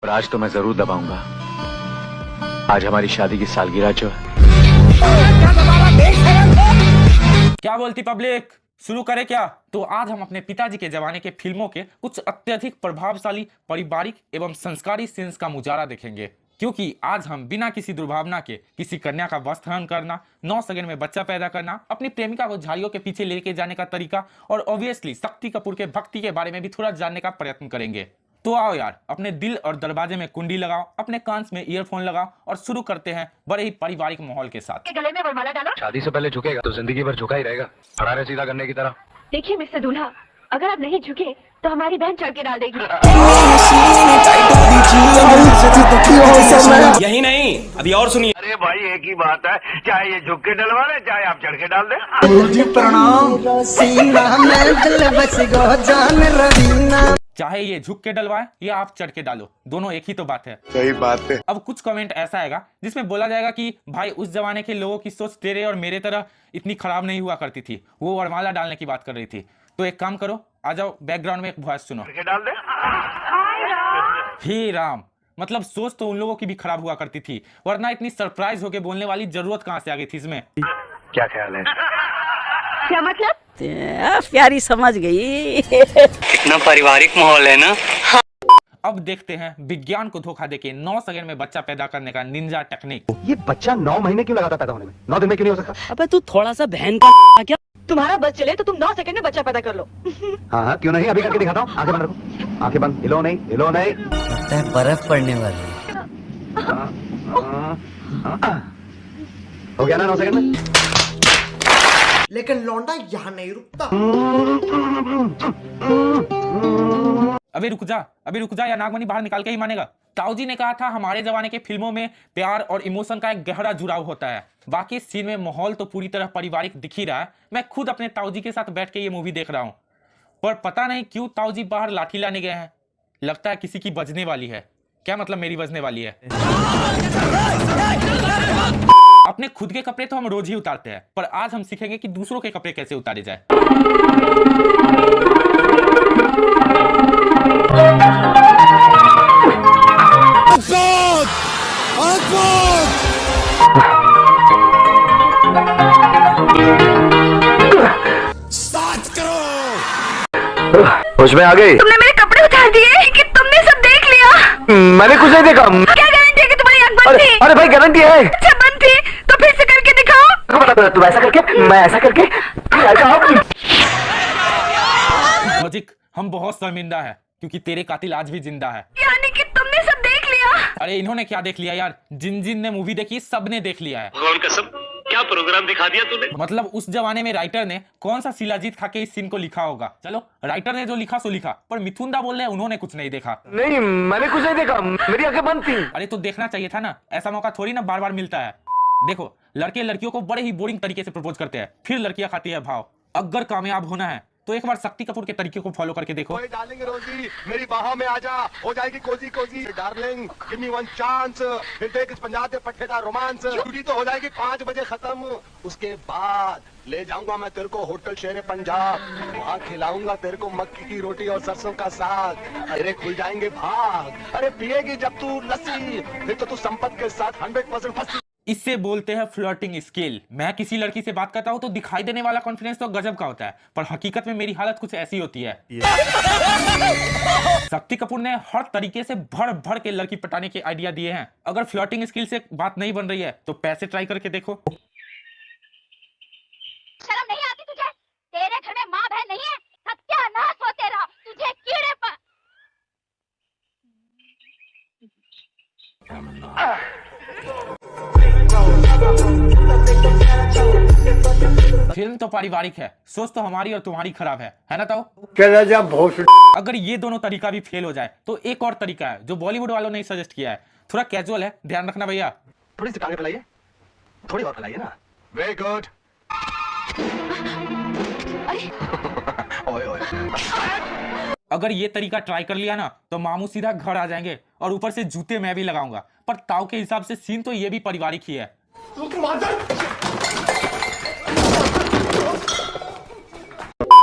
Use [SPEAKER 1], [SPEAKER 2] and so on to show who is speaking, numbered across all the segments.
[SPEAKER 1] और आज तो मैं जरूर दबाऊंगा। आज हमारी शादी की सालगिरह जो है।
[SPEAKER 2] क्या बोलती पब्लिक, शुरू करें क्या? तो आज हम अपने पिताजी के जमाने के फिल्मों के कुछ अत्यधिक प्रभावशाली पारिवारिक एवं संस्कारी सीन्स का मुजाहरा देखेंगे, क्योंकि आज हम बिना किसी दुर्भावना के किसी कन्या का वस्त्रहरण करना, 9 सेकंड में बच्चा पैदा करना, अपनी प्रेमिका को झाड़ियों के पीछे लेके जाने का तरीका और ऑब्वियसली शक्ति कपूर के भक्ति के बारे में भी थोड़ा जानने का प्रयत्न करेंगे। तो आओ यार, अपने दिल और दरवाजे में कुंडी लगाओ, अपने कान में ईयरफोन लगाओ और शुरू करते हैं बड़े ही पारिवारिक माहौल के साथ।
[SPEAKER 3] गले में वरमाला डालो।
[SPEAKER 1] शादी से पहले झुकेगा तो जिंदगी भर झुका ही रहेगा, खड़ा रहे सीधा करने की तरह।
[SPEAKER 3] देखिए मिस्टर दूल्हा, अगर आप नहीं झुके तो हमारी बहन चढ़ के डाल देगी।
[SPEAKER 4] यही नहीं, अभी और सुनिए।
[SPEAKER 5] अरे भाई एक ही बात है, चाहे ये झुक के डलवा ले चाहे आप चढ़ के डाल दे।
[SPEAKER 2] चाहे ये झुक के डलवाए या आप चढ़ के डालो, दोनों एक ही तो बात है।
[SPEAKER 6] सही बात है।
[SPEAKER 2] अब कुछ कमेंट ऐसा आएगा जिसमें बोला जाएगा कि भाई उस जमाने के लोगों की सोच तेरे और मेरे तरह इतनी खराब नहीं हुआ करती थी, वो वरमाला डालने की बात कर रही थी। तो एक काम करो, आ जाओ बैकग्राउंड में एक वॉइस सुनो।
[SPEAKER 5] के डाल दे।
[SPEAKER 2] हे राम, मतलब सोच तो उन लोगों की भी खराब हुआ करती थी, वरना इतनी सरप्राइज होके बोलने वाली जरूरत कहां से आ गई थी इसमें?
[SPEAKER 1] क्या ख्याल है?
[SPEAKER 3] क्या मतलब?
[SPEAKER 7] प्यारी समझ गई।
[SPEAKER 4] कितना पारिवारिक माहौल है ना।
[SPEAKER 2] अब देखते हैं विज्ञान को धोखा देके 9 सेकंड में बच्चा पैदा करने का निंजा टेक्निक।
[SPEAKER 1] ये बच्चा 9 महीने क्यों लगाता पैदा होने में? 9 दिन में क्यों नहीं हो सकता?
[SPEAKER 7] अबे तू थोड़ा सा बहन का क्या?
[SPEAKER 3] तुम्हारा बस चले तो तुम 9 सेकंड में बच्चा पैदा कर लो।
[SPEAKER 1] हाँ हाँ क्यों नहीं, अभी करके दिखाता हूँ। आंखें बंद रखो, आंखें बंद, हिलो नहीं हिलो नहीं।
[SPEAKER 7] लगता है बर्फ पड़ने वाली है।
[SPEAKER 1] हो गया ना 9 सेकंड में?
[SPEAKER 8] लेकिन लौंडा यहाँ नहीं रुकता।
[SPEAKER 2] अभी रुक जा या नागमणि बाहर निकाल के ही मानेगा। ताऊ जी ने कहा था हमारे जमाने के फिल्मों में प्यार और इमोशन का एक गहरा जुड़ाव होता है। बाकी सीन में माहौल तो पूरी तरह पारिवारिक दिख ही रहा है। मैं खुद अपने ताऊ जी के साथ बैठ के ये मूवी देख रहा हूँ, पर पता नहीं क्यों ताऊ जी बाहर लाठी लाने गए हैं। लगता है किसी की बजने वाली है। क्या मतलब मेरी बजने वाली है? अपने खुद के कपड़े तो हम रोज ही उतारते हैं, पर आज हम सीखेंगे कि दूसरों के कपड़े कैसे उतारे जाए।
[SPEAKER 1] होश में आ गई?
[SPEAKER 3] तुमने मेरे कपड़े उतार दिए कि तुमने सब देख लिया?
[SPEAKER 1] मैंने कुछ नहीं देखा।
[SPEAKER 3] क्या गारंटी है कि तुम्हारी आंख बंद थी?
[SPEAKER 1] अरे भाई गारंटी है।
[SPEAKER 3] अच्छा बंद थी तो फिर से करके दिखाओ।
[SPEAKER 1] तुम ऐसा करके, मैं ऐसा करके,
[SPEAKER 2] लॉजिक, हम बहुत शर्मिंदा है क्योंकि तेरे कातिल आज भी जिंदा है।
[SPEAKER 3] यानी कि तुमने सब देख लिया?
[SPEAKER 2] अरे इन्होंने क्या देख लिया यार, जिन जिन ने मूवी देखी सबने देख लिया है।
[SPEAKER 4] भगवान कसम, क्या प्रोग्राम दिखा दिया तूने।
[SPEAKER 2] मतलब उस जमाने में राइटर ने कौन सा शिलाजीत खा के इस सीन को लिखा होगा? चलो राइटर ने जो लिखा सो लिखा, पर मिथुन दा बोल रहे हैं उन्होंने कुछ नहीं देखा।
[SPEAKER 1] नहीं मैंने कुछ नहीं देखा, मेरी आंखें बंद थी।
[SPEAKER 2] अरे तो देखना चाहिए था ना, ऐसा मौका थोड़ी ना बार बार मिलता है। देखो लड़के लड़कियों को बड़े ही बोरिंग तरीके से प्रपोज करते हैं, फिर लड़कियां खाती है भाव। अगर कामयाब होना है तो एक बार शक्ति कपूर के तरीके को फॉलो करके देखो।
[SPEAKER 6] डार्लिंग रोजी मेरी बाहों में आजा, हो जाएगी cozy cozy. Darling give me one chance, फिर देख इस पंजाब के पट्टे का रोमांस। छुट्टी तो हो जाएगी 5 बजे खत्म, उसके बाद ले जाऊंगा मैं तेरे को होटल शेरे पंजाब। वहाँ खिलाऊंगा तेरे को मक्की की रोटी और सरसों का साग। अरे खुल जाएंगे भाग। अरे पिएगी जब तू लस्सी, फिर तो तू संपत के साथ 100% फंसी।
[SPEAKER 2] इससे बोलते हैं फ्लर्टिंग स्किल। मैं किसी लड़की से बात करता हूं तो दिखाई देने वाला कॉन्फिडेंस तो गजब का होता है, पर हकीकत में मेरी हालत कुछ ऐसी होती है। शक्ति कपूर ने हर तरीके से भर भर के लड़की पटाने के आइडिया दिए हैं। अगर फ्लर्टिंग स्किल से बात नहीं बन रही है तो पैसे ट्राई करके देखो।
[SPEAKER 3] शर्म नहीं आती तुझे? तेरे घर में माँ बहन नहीं है? सत्यानाश हो तेरा, तुझे कीड़े पर।
[SPEAKER 2] फिल्म तो पारिवारिक है, सोच तो हमारी और तुम्हारी खराब है ना ताऊ? अगर ये दोनों तरीका भी फेल हो जाए तो एक और तरीका है जो बॉलीवुड वालों ने सजेस्ट किया है। थोड़ा कैजुअल है, ध्यान रखना भैया।
[SPEAKER 1] थोड़ी सी टांगे फैलाइए, थोड़ी और फैलाइए ना।
[SPEAKER 6] Very good.
[SPEAKER 2] अगर ये तरीका ट्राई कर लिया ना तो मामू सीधा घर आ जाएंगे, और ऊपर से जूते मैं भी लगाऊंगा। पर ताऊ के हिसाब से सीन तो ये भी पारिवारिक ही है।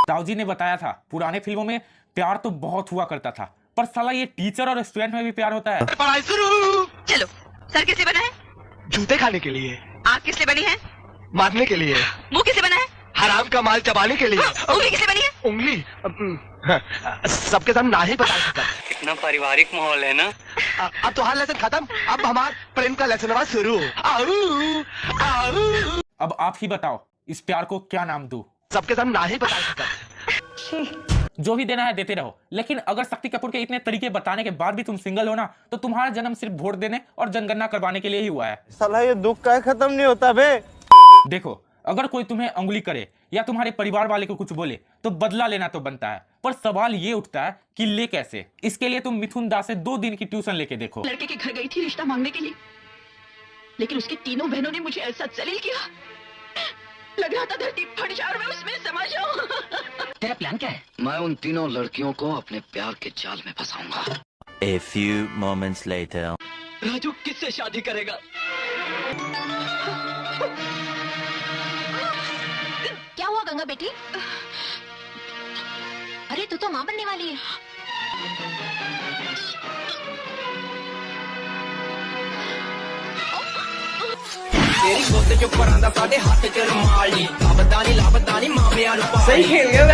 [SPEAKER 2] ताऊ जी ने बताया था पुराने फिल्मों में प्यार तो बहुत हुआ करता था, पर साला ये टीचर और स्टूडेंट में भी प्यार होता है।
[SPEAKER 6] पढ़ाई शुरू।
[SPEAKER 3] चलो सर किससे बना है?
[SPEAKER 6] जूते खाने के लिए,
[SPEAKER 3] आँख किससे बनी है?
[SPEAKER 6] मारने के लिए,
[SPEAKER 3] मुंह किससे बना है?
[SPEAKER 6] हराम का माल चबाने के लिए,
[SPEAKER 3] उंगली किससे बनी है?
[SPEAKER 6] उंगली सबके सामने ना ही बता सकता।
[SPEAKER 4] कितना पारिवारिक माहौल है ना।
[SPEAKER 6] अब तो हर लेसन खत्म, अब हमारा प्रेम का लेसन शुरू। आऊ, आऊ।
[SPEAKER 2] अब आप ही बताओ इस प्यार को क्या नाम दूं?
[SPEAKER 6] सबके सामने ना ही बता सकता।
[SPEAKER 2] जो भी देना है देते रहो, लेकिन अगर शक्ति कपूर के इतने तरीके बताने के बाद भी तुम सिंगल हो ना, तो तुम्हारा जन्म सिर्फ वोट देने और जनगणना करवाने के लिए ही हुआ है।
[SPEAKER 5] साला ये दुख का खत्म नहीं होता बे।
[SPEAKER 2] देखो, अगर कोई तुम्हें अंगुली करे या तुम्हारे परिवार वाले को कुछ बोले तो बदला लेना तो बनता है, पर सवाल ये उठता है कि ले कैसे। इसके लिए तुम मिथुन दास से 2 दिन की ट्यूशन लेके देखो।
[SPEAKER 3] लड़के के घर गई थी रिश्ता मांगने के लिए, लेकिन उसकी तीनों बहनों ने मुझे ऐसा जलील किया, लग रहा था धरती फट जाए और मैं उसमें समा जाऊं। तेरा प्लान क्या है?
[SPEAKER 9] मैं उन तीनों लड़कियों को अपने प्यार के जाल में फंसाऊंगा।
[SPEAKER 10] A few moments later.
[SPEAKER 9] Raju किससे शादी करेगा?
[SPEAKER 3] क्या हुआ गंगा बेटी? अरे तू तो माँ बनने वाली है।
[SPEAKER 9] तेरी गोद जो परांदा साडे हाथ च रुमाली, लाभदानी लाभदानी मामिया नु पाली। सही खेल गया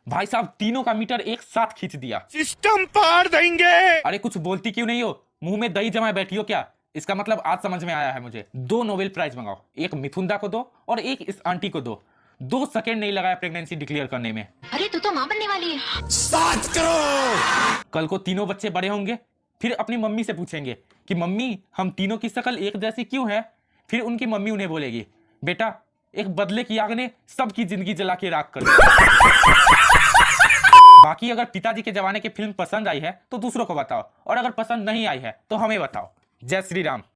[SPEAKER 2] भाई साहब, तीनों का मीटर एक साथ खींच दिया।
[SPEAKER 5] सिस्टम पार देंगे।
[SPEAKER 2] अरे कुछ बोलती क्यों नहीं हो? मुंह में दही जमाए बैठी हो क्या? इसका मतलब आज समझ में आया है मुझे। 2 नोबेल प्राइज मंगाओ, एक मिथुन दा को दो और एक इस आंटी को दो। 2 सेकेंड नहीं लगाया प्रेगनेंसी डिक्लेयर करने में।
[SPEAKER 3] अरे तू तो माँ बनने वाली है।
[SPEAKER 6] 7 करोड़।
[SPEAKER 2] कल को तीनों बच्चे बड़े होंगे, फिर अपनी मम्मी से पूछेंगे कि मम्मी हम तीनों की शक्ल एक जैसी क्यों है? फिर उनकी मम्मी उन्हें बोलेगी, बेटा एक बदले की आग ने सबकी जिंदगी जला के राख कर दी। बाकी अगर पिताजी के जमाने की फिल्म पसंद आई है तो दूसरों को बताओ, और अगर पसंद नहीं आई है तो हमें बताओ। जय श्री राम।